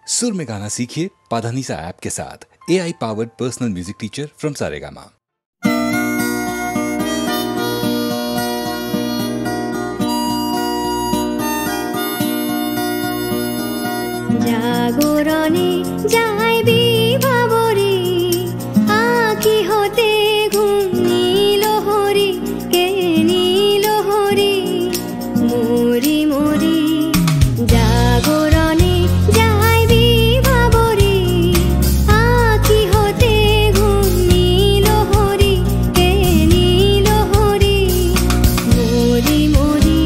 सुर में गाना सीखिए पाधानीसा ऐप के साथ। AI powered personal music teacher from Saregama. জাগরণে যাইবি ভাবরে আঁখি হতে ঘুম নীল হরি কে নীল হরি মরি মরি জাগরণে যাইবি ভাবরে আঁখি হতে ঘুম নীল হরি কে নীল হরি মরি মরি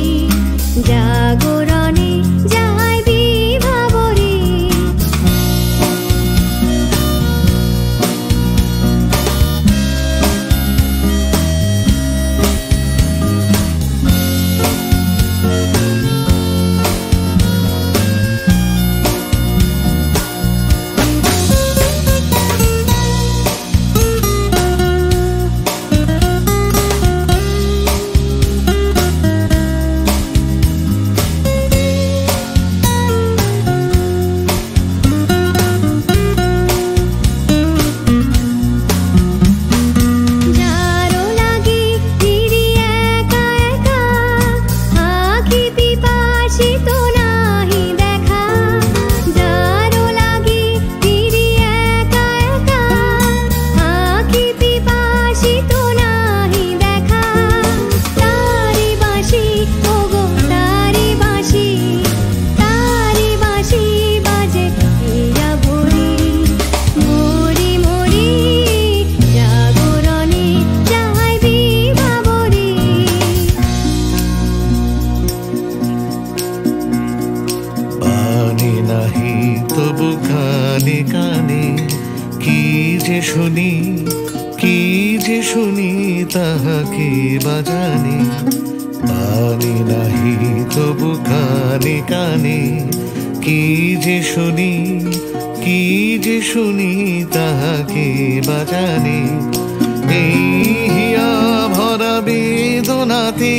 জাগরণে যাইবি ভাবরে। শুনি তাহাকে বাজানে পানি নাহি তবু কানে কানে কি যে শুনি তাহাকে বাজানে এই হিয়া ভরা বেদনাতে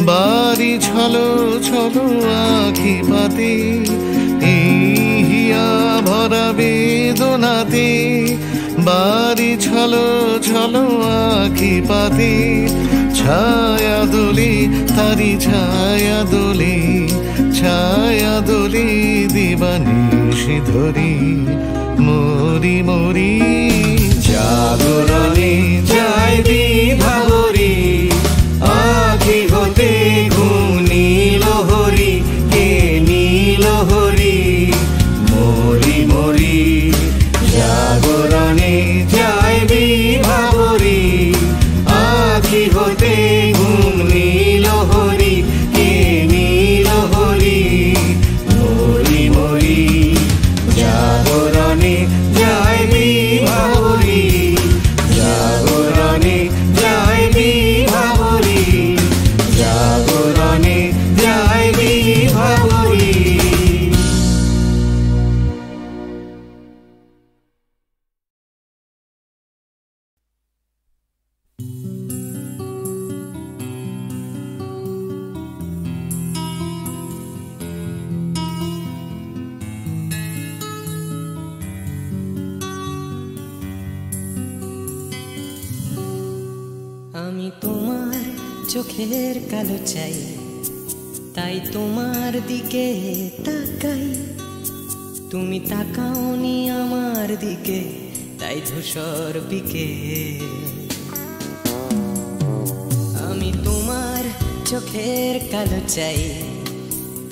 বাড়ি ছলো ছলো আঁখি পাতে এই হিয়া ভরা বেদনাতে বাড়ি ছলো ছলো আঁখি পাতে ছায়া দোলে তারি ছায়া দোলে দিবানিশি ধরি মরি মরি জাগরণে যাইবি ভাবরে আঁখি হতে ঘুম নীল হরি কে নীল হরি মরি মরি জাগরণে যাইবি ভাবরে আঁখি হতে ঘুম নীল হরি কে নীল হরি মরি মরি জাগরণে যাইবি ভাবরে জাগরণে যাইবি ভাবরে জাগরণে যাইবি ভাবরে। আমি তোমার চোখের কালো চাই, তাই তোমার দিকে তাকাই। তুমি তাকাওনি আমার দিকে, তাই ধূসর বিকেল। আমি তোমার চোখের কালো চাই,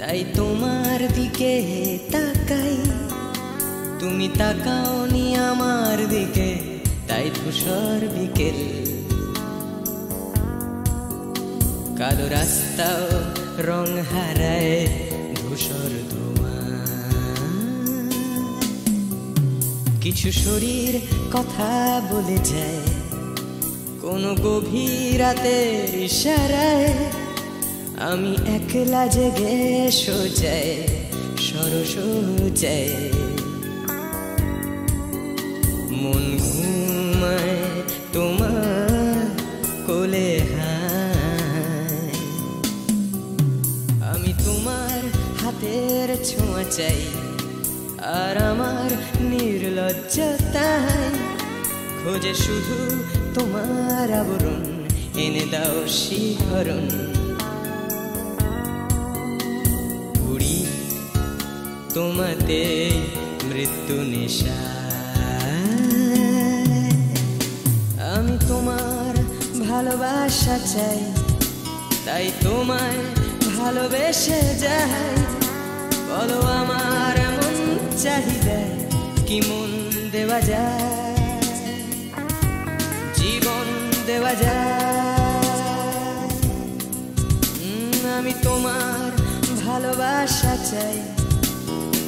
তাই তোমার দিকে তাকাই। তুমি তাকাওনি আমার দিকে, তাই ধূসর বিকেল। কালো রাস্তাও রং হারায় ধূসর ধোঁয়া। কিছু শরীর কথা বলে যায় কোনো গভীর রাতের ইশারায়। আমি একলা জেগে সোজায় সরস যায়, মন ঘুমায় তোমার কোলে হায়। আমি তোমার হাতের ছোঁয়া চাই, আর আমার নির্লজ্জতায় খোঁজে শুধু তোমার আবরণ, এনে দাও শিহরণ। উড়ি তোমাতে মৃত্যু নেশা, আমি তোমার ভালোবাসা চাই, তাই তোমায় ভালোবেসে যাই। বলো আমার এমন চাহিদা কি মন দেওয়া যায়, জীবন দেওয়া যায়। আমি তোমার ভালোবাসা চাই,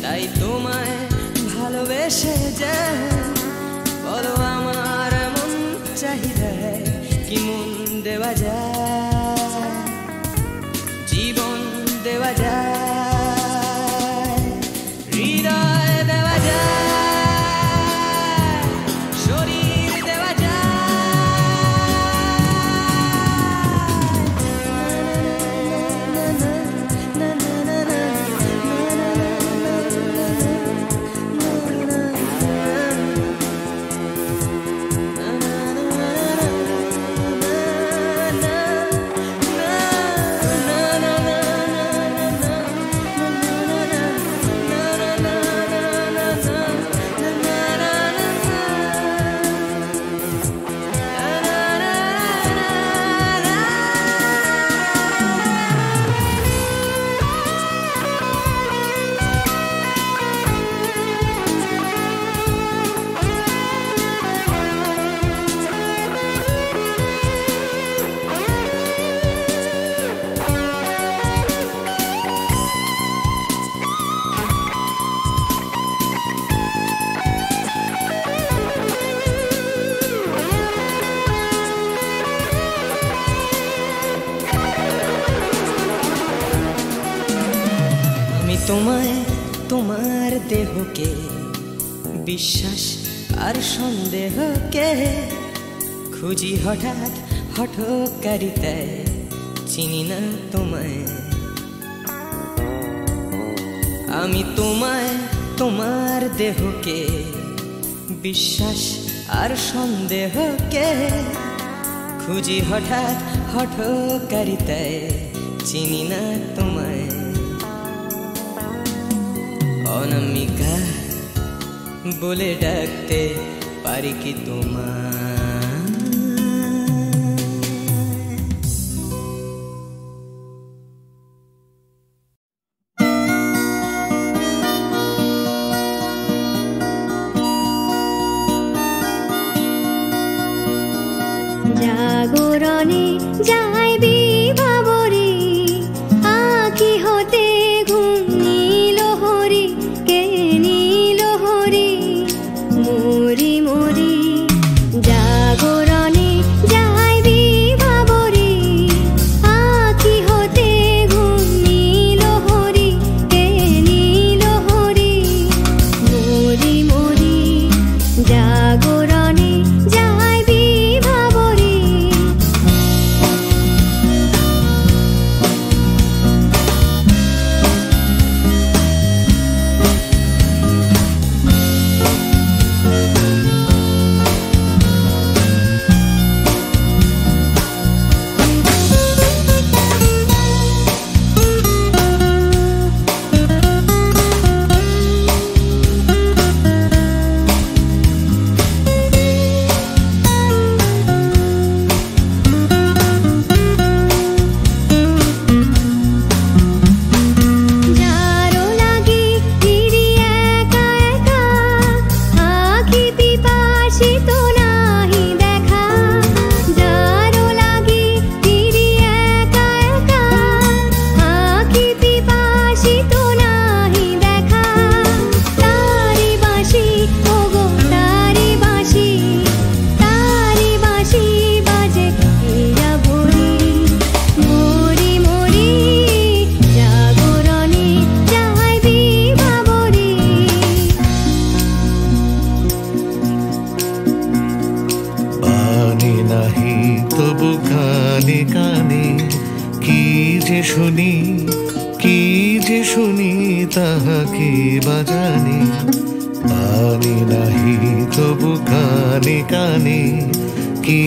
তাই তোমায় ভালোবেসে যাই। বলো আমার এমন চাহিদা কি মন দেওয়া যায়, জীবন দেওয়া যায়, হৃদয় দেওয়া যায়, শরীর দেওয়া তোমায়, তোমার দেহকে বিশ্বাস আর সন্দেহকে খুঁজি হঠাৎ হঠকারিতায়, চিনি না তোমায়। আমি তোমায়, তোমার দেহকে বিশ্বাস আর সন্দেহকে খুঁজি হঠাৎ হঠকারিতায়, চিনি না তোমায়। অনামিকা বলে ডাকতে পারি কি তোমায়? জাগরণে যাইবি ভাবরে, আঁখি হতে ঘুম নীল হরি, কে নীল হরি মরি মরি। জাগরণে যাইবি ভাবরে, আঁখি হতে ঘুম নীল হরি, কে নীল হরি মরি মরি। জাগরণে যাইবি ভাবরে, যারো লাগি ফিরি একা একা, আঁখি পিপাসিত নাহি দেখা। যারো লাগি ফিরি একা একা, আঁখি পিপাসিত নাহি দেখা। তারি বাঁশি ওগো তারি বাঁশি, তারি বাঁশি বাজে হীরা ভরি মরি মরি। জাগরণে যাইবি ভাবরে, পানি নাহি তবু কানে কানে কি যে শুনি, কি যে শুনি তাহাকে বাজানে আনি নাহি তবু কানে কানে কি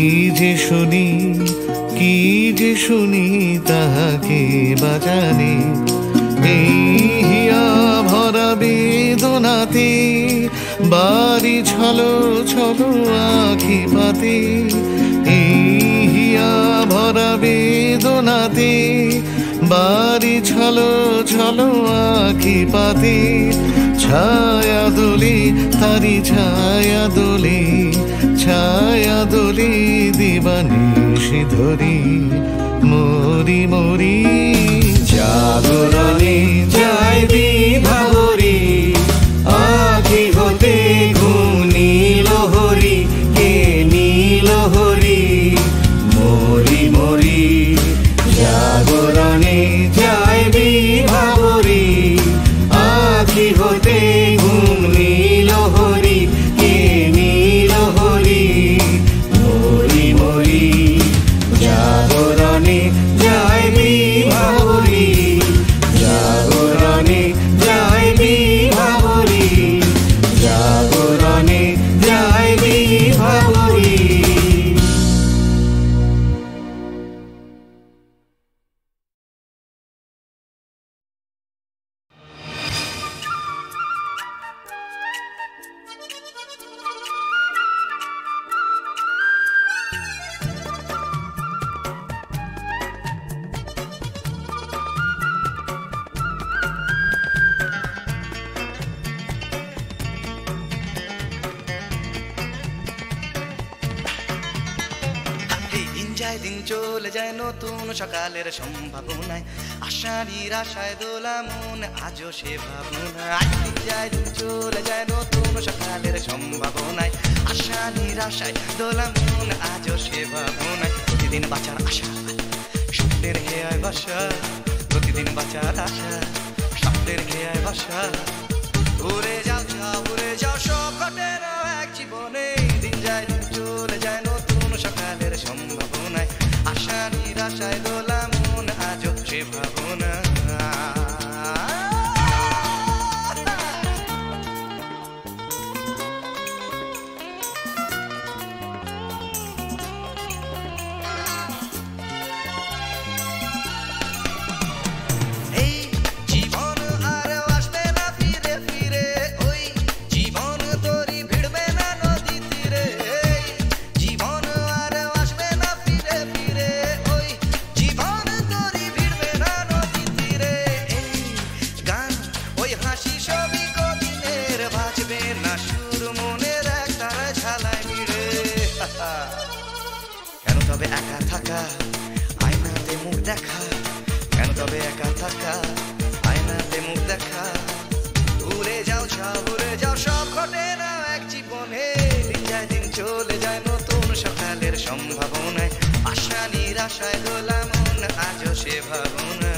যে শুনি তাহাকে বাজানে এই হিয়া ভরা বেদনাতে বাড়ি ছলো ছলো আখি পাতে এই হিয়া ভরা বেদনাতে বাড়ি ছলো ছলো আখি পাতে ছায়া দোলে তারি ছায়া দোলে দিবানিশি ধরি মরি মরি জাগরণে যায় বিভাবরী আখি হতে ঘুম নীলহরি কে নীলহরি মরি মরি জাগরণে যায় বিভাবরী আখি হতে ঘুম নীলহরি কে নীলহরি মরি মরি জাগরণে যায় বিভাবরী জাগরণে যায় বিভাবরী জাগরণে যায় বিভাবরী। দিন চলে যায় নতুন সকালের সম্ভাবনায় আশা নিরাশায় দোলা মন আজও সে ভাবনায় দিন চলে যায় নতুন সকালের সম্ভাবনায় আশা নিরাশায় দোলা মন আজও সে ভাবনায় প্রতিদিন বাঁচার আশা স্বপ্নের খেয়ায় বাসা প্রতিদিন বাঁচার আশা স্বপ্নের খেয়ায় বাসা উড়ে যাও সব ঘটে না এক জীবনে দিন চলে যায় নতুন সকালের সম্ভাবনায় আশা নিরাশায় দোলা মন আজও সে ভাবনা একা থাকা আয়নাতে মুখ দেখা কেন তবে একা থাকা আয়নাতে মুখ দেখা ভুলে যাও সব ঘটে না এক জীবনে দিন চলে যায় নতুন সকালের সম্ভাবনায় আশা নিরাশায় দোলা মন আজও সে ভাবনা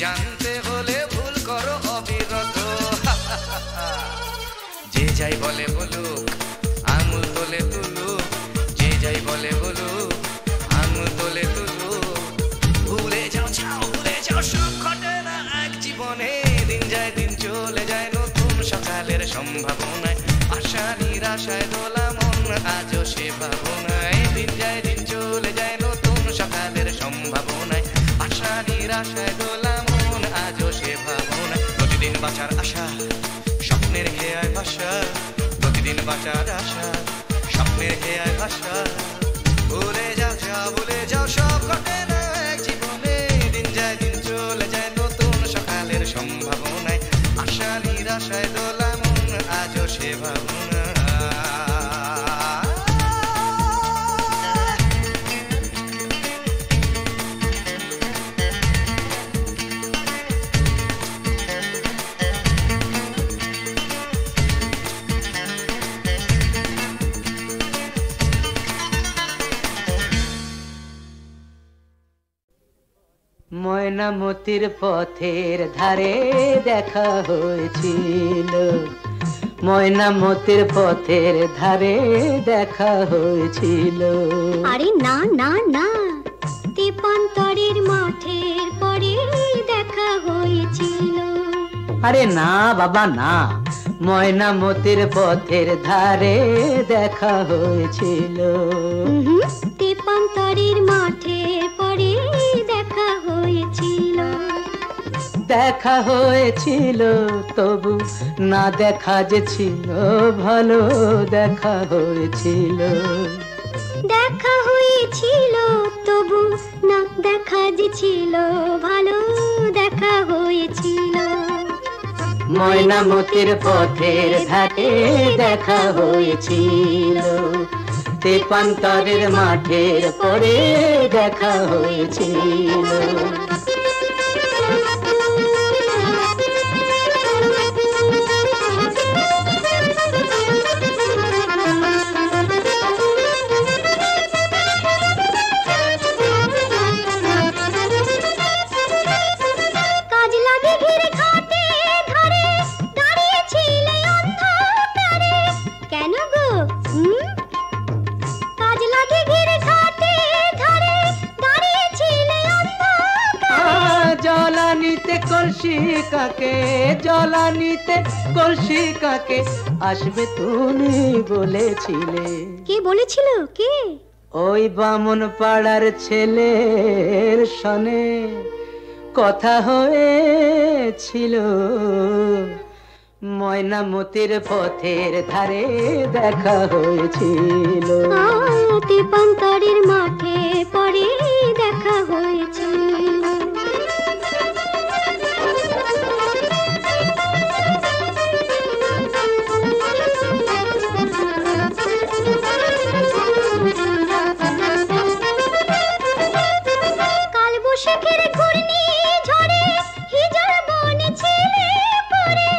জানতে হলে ভুল করো অবিরত যে যাই বলে বলুক আঙুল তোলে তুলুক যে যাই বলে বলুক আঙুল তোলে তুলুক ভুলে যাও সব ঘটে না এক জীবনে দিন চলে যায় নতুন সকালের সম্ভাবনায় আশা নিরাশায় দোলা মন আজও সে ভাবনায় দিন চলে যায় নতুন সকালের সম্ভাবনায় আশা নিরাশায় দোলা মন আজও সে ভাবনায় প্রতিদিন বাঁচার আশা স্বপ্নের খেয়ায় ভাষা প্রতিদিন বাঁচার আশা স্বপ্নের খেয়ায় ভাষা ভুলে যাও সব ঘটে না এক জীবনে দিন চলে যায় নতুন আশায় দোলা মন আজও সে ভাবনা ময়নামতির পথের ধারে দেখা হয়েছিল, ময়নামতির পথের ধারে দেখা হয়েছিল। আরে না না না, তেপান্তরের মাঠের পরে দেখা হয়েছিল। আরে না বাবা না, ময়নামতির পথের ধারে দেখা হয়েছিল। তেপান্তরের মাঠের পরে দেখা হয়েছিল। দেখা হয়েছিল তবু না দেখা যে ছিল ভালো, দেখা হয়েছিল। দেখা হয়েছিল তবু না দেখা যে ছিল ভালো, দেখা হয়েছিল। ময়নামতির পথের ধারে দেখা হয়েছিল, তেপান্তরের মাঠের পরে দেখা হয়েছিল। কলসি কাকে জলানিতে কলসি কাকে আসবে তুমি বলেছিলে। কে বলেছিল? কে? ওই বামন পাড়ার ছেলের সনে কথা হয়েছিল। ময়নামতির পথের ধারে দেখা হয়েছিল। তেপান্তরের মাঠে পরে দেখা হয়েছিল। কালবৈশাখের ঘূর্ণি ঝড়ে হিজড় বনে ছেলে পড়ে।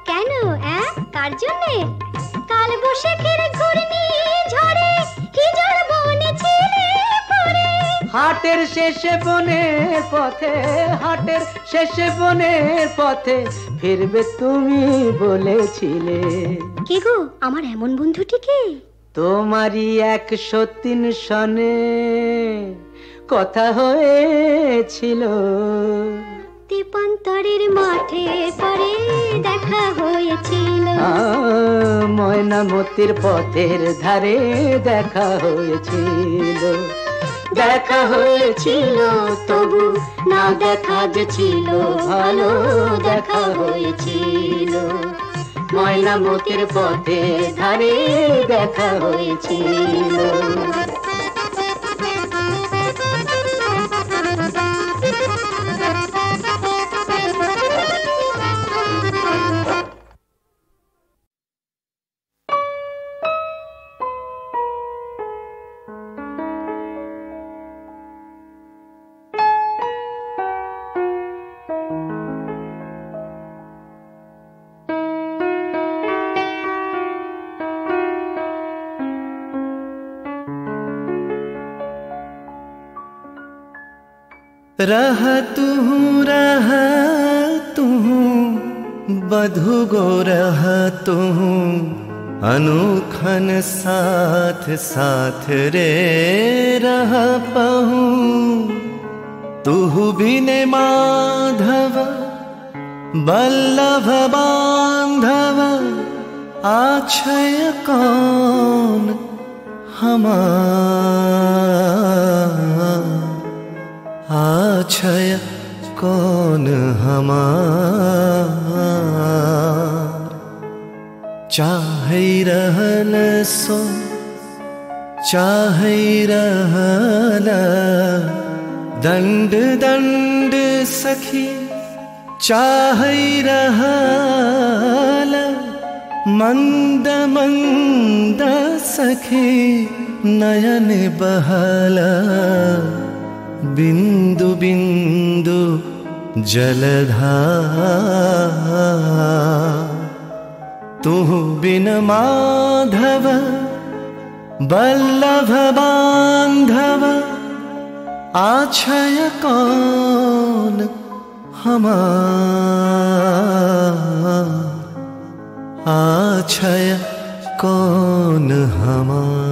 কেন কার জন্যে? কালবৈশাখের ঘূর্ণি ঝড়ে হিজড় বনে ছেলে পড়ে। হাটের শেষে বনের পথে, হাটের শেষে বনের পথে ফিরবে তুমি বলেছিলে। কে গো আমার এমন বন্ধুটিকে? তোমারই 103 সনে কথা হয়েছিল। তেপান্তরের মাঠে পরে দেখা হয়েছিল। ময়নামতির পথের ধারে দেখা হয়েছিল। দেখা হয়েছিল তবু না দেখা যে ছিল ভালো, দেখা হয়েছিল। ময়নামতির পথের ধারে দেখা হয়েছিল। रहा तू बधु गो रहा तू अनुखन साथ साथ रे रहा पहू। तू बिने माधव बल्लभ बांधव आछय कौन हमार। आछय कौन हमार। चाहे रहल सो चाहे रहल दंड दंड सखी चाहै रहल मंद मंद सखी नयन बहल बिंदु बिंदु जलधार तू बिन माधव बल्लभ बांधव आछय कौन हमार आछय कौन हमार।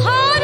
Har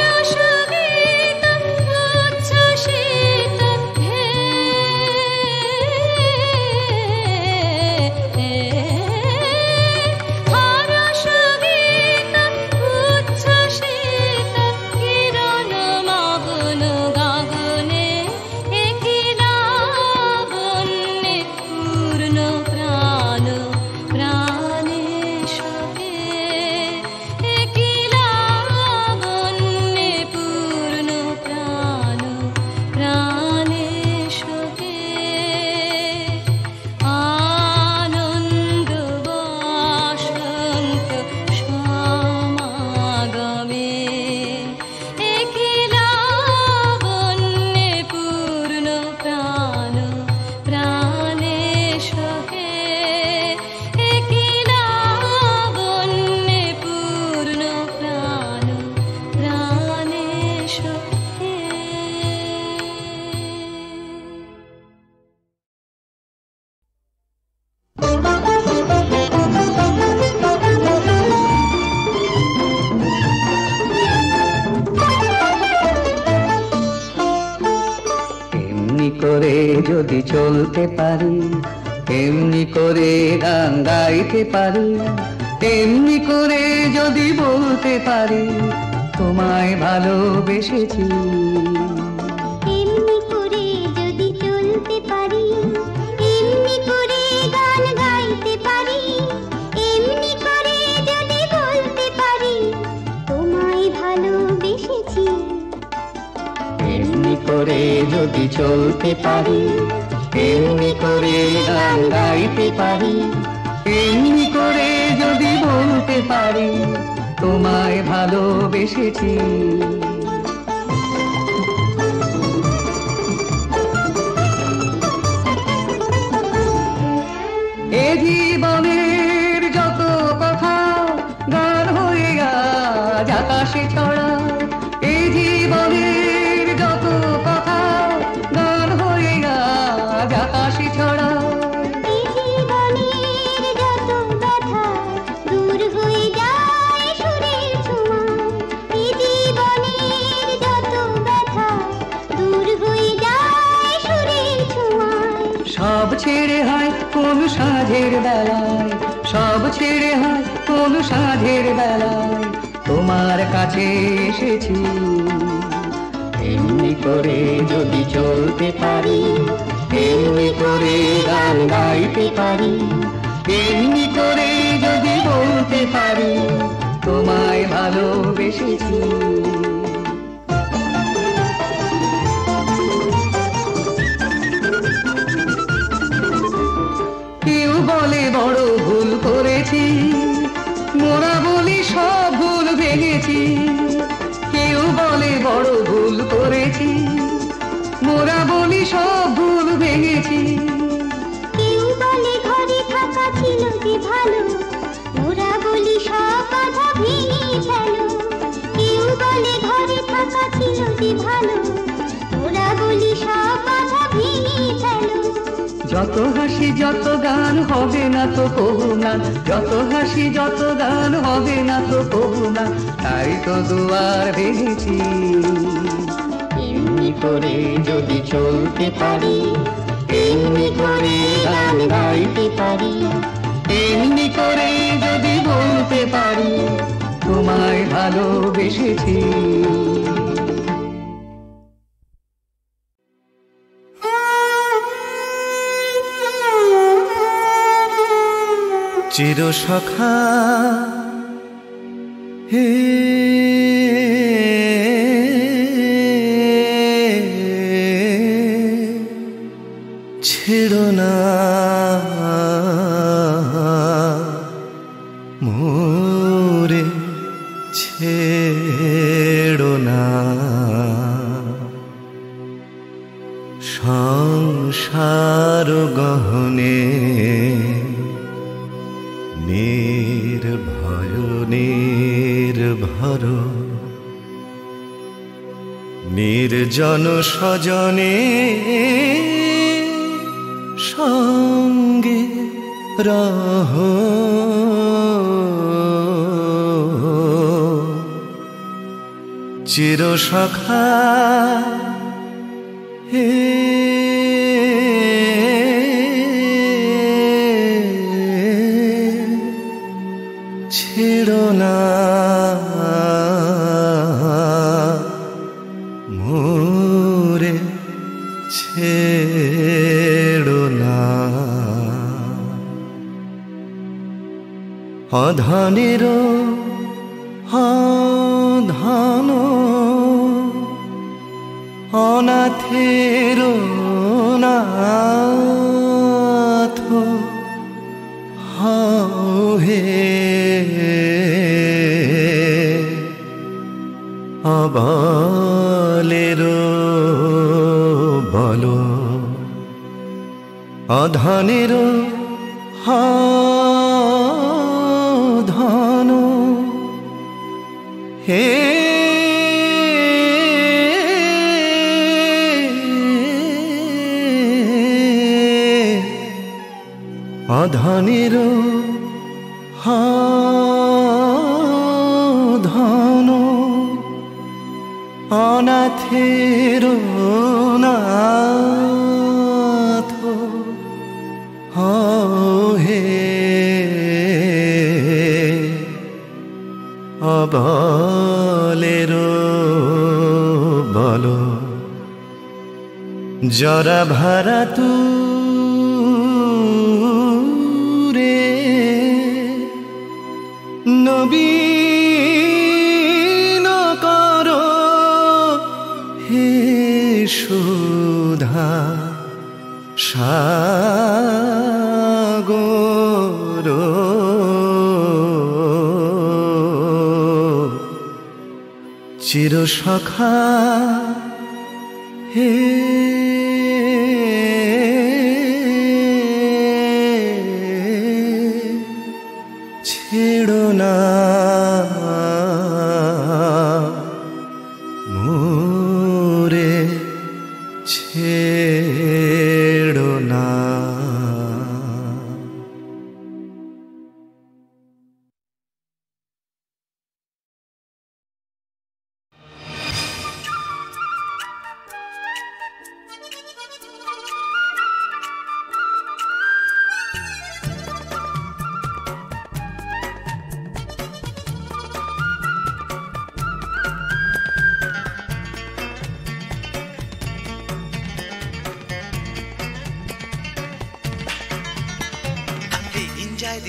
যদি চলতে পারি, এমনি করে গান গাইতে পারি, এমনি করে যদি বলতে পারি তোমায় ভালোবেসেছি। এমনি করে যদি চলতে পারি, এমনি করে গান গাইতে পারি, এমনি করে যদি বলতে পারি তোমায় ভালোবেসেছি। এমনি করে যদি চলতে পারি, এমনি করে গান গাইতে পারি, এমনি করে যদি বলতে পারি তোমায় ভালোবেসেছি। এ জীবনের যত কথা গান হয়ে আজ আকাশে ছড়া, এ জীবনের যত কথা গান হয়ে আজ আকাশে ছড়া। এই জীবনের যত ব্যথা দূর হয়ে যায় সুরের ছোঁয়ায়, এই জীবনের যত ব্যথা দূর হয়ে যায় সুরের ছোঁয়ায়। সব ছেড়ে হয় কোন সাঁঝের বেলায়, সব ছেড়ে হয় কোন সাঁঝের বেলায় তোমার কাছে এসেছি। এমনি করে যদি চলতে পারি, এমনি করে গান গাইতে পারি, এমনি করে যদি বলতে পারি তোমায় ভালোবেসেছি। কেউ বলে বড় ভুল করেছি, মোরা বলি সব ভুল ভেঙেছি। কেউ বলে বড় ভুল করেছি, মোরা বলি সব ভুল ভেঙেছি। কেউ বলে ঘরে থাকা ছিল যে ভালো, ওরা বলি সব কথা ভেঙে ফেলো। কেউ বলে ঘরে থাকা ছিল যে ভালো, ওরা বলি সব কথা ভেঙে ফেলো। যত হাসি যত গান হবে না তো কবু না, যত হাসি যত গান হবে না তো কবু না, তাই তো দুয়ার ভেঙেছি। এমনি করে যদি চলতে পারি, এমনি করে গান গাইতে পারি, এমনি করে যদি বলতে পারি তোমায় ভালোবেসেছি। চিরসখা হে ছেড়ো না মোরে, ছেড়ো না সংসার গহনে নির্ভয় নির্ভর নির্জন স্বজনে সঙ্গে রহ। চিরসখা হে ছেড়ো না মোরে, ছেড়ো না অধনের ধন অনাথের নাথ হে অবলের বল অধনের ধন হে অধনের ধন অনাথের নাথ অবলেরো বলো জরা ভারা তুরে নবীন করো হে সুধা সাগর চির সখা হে ছেড়ো না মোরে ছেড়ো না।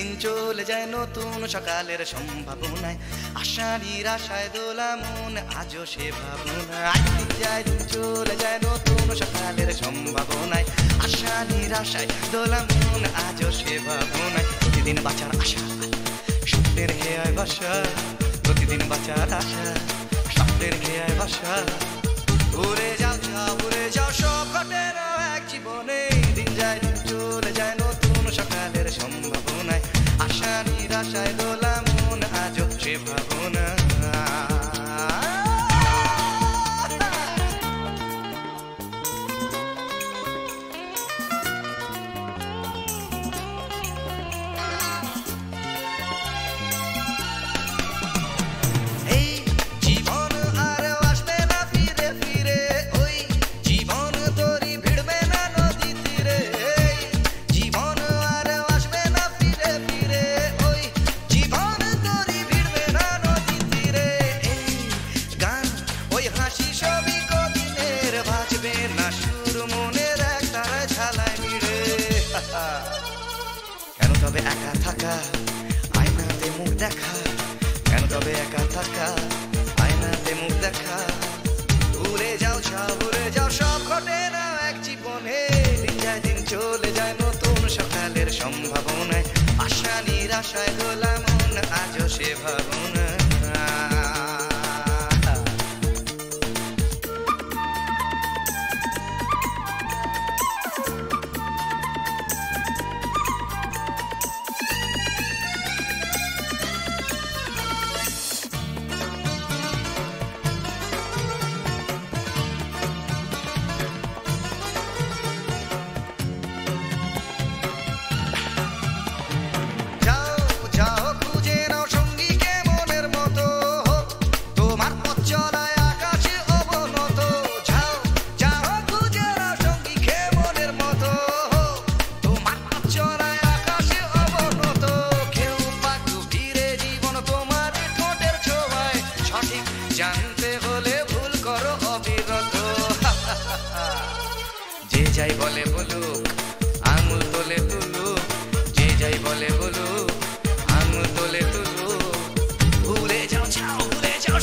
দিন চলে যায় নতুন সকালের সম্ভাবনায় আশা নিরাশায় দোলা মন আজও সে ভাবনায় দিন চলে যায় নতুন সকালের সম্ভাবনায় আশা নিরাশায় দোলা মন আজও সে ভাবনায় প্রতিদিন বাঁচার আশা স্বপ্নের হেয়ায় বাসা প্রতিদিন বাঁচার আশা স্বপ্নের হেয়ায় বাসা উড়ে যাও সব ঘটে না এক জীবনে দিন যায় দিন চলে যায় নতুন সকালের সম্ভাবনায় আশা নিরাশায় দোলা মন আজও সে ভাবনা। কেন তবে একা থাকা আয়নাতে মুখ দেখা কেন তবে একা থাকা আয়নাতে মুখ দেখা উড়ে যাও সব ঘটে না এক জীবনে দিন যায় দিন চলে যায় নতুন সকালের সম্ভাবনায় আশা নিরাশায় দোলা মন আজও সে ভাবনা। জানতে হলে ভুল করো অবিরত যে যাই বলে বলুক আঙুল তোলে তুলুক যে যাই বলে বলুক আঙুল তোলে তুলুক ভুলে যাও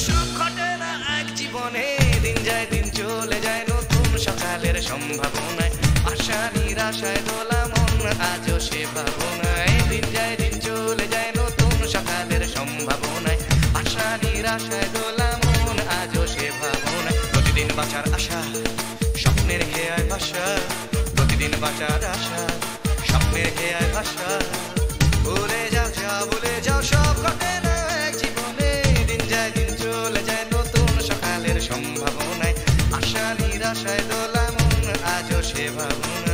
সব ঘটে না এক জীবনে দিন যায় দিন চলে যায় নতুন সকালের সম্ভাবনায় আশা নিরাশায় দোলা মন আজও সে ভাবনায় দিন যায় দিন চলে যায় নতুন সকালের সম্ভাবনায় আশা নিরাশায় দোলা মন আজও সে ভাবনায় প্রতিদিন বাঁচার আশা স্বপ্নের হেয়ায় ভাষা প্রতিদিন বাঁচার আশা স্বপ্নের হেয়ায় ভাষা ভুলে যাও সব ঘটে না এক জীবনে দিন যায় দিন চলে যায় নতুন সকালের সম্ভাবনায় আশা নিরাশায় দোলা মন আজও সে ভাবনা।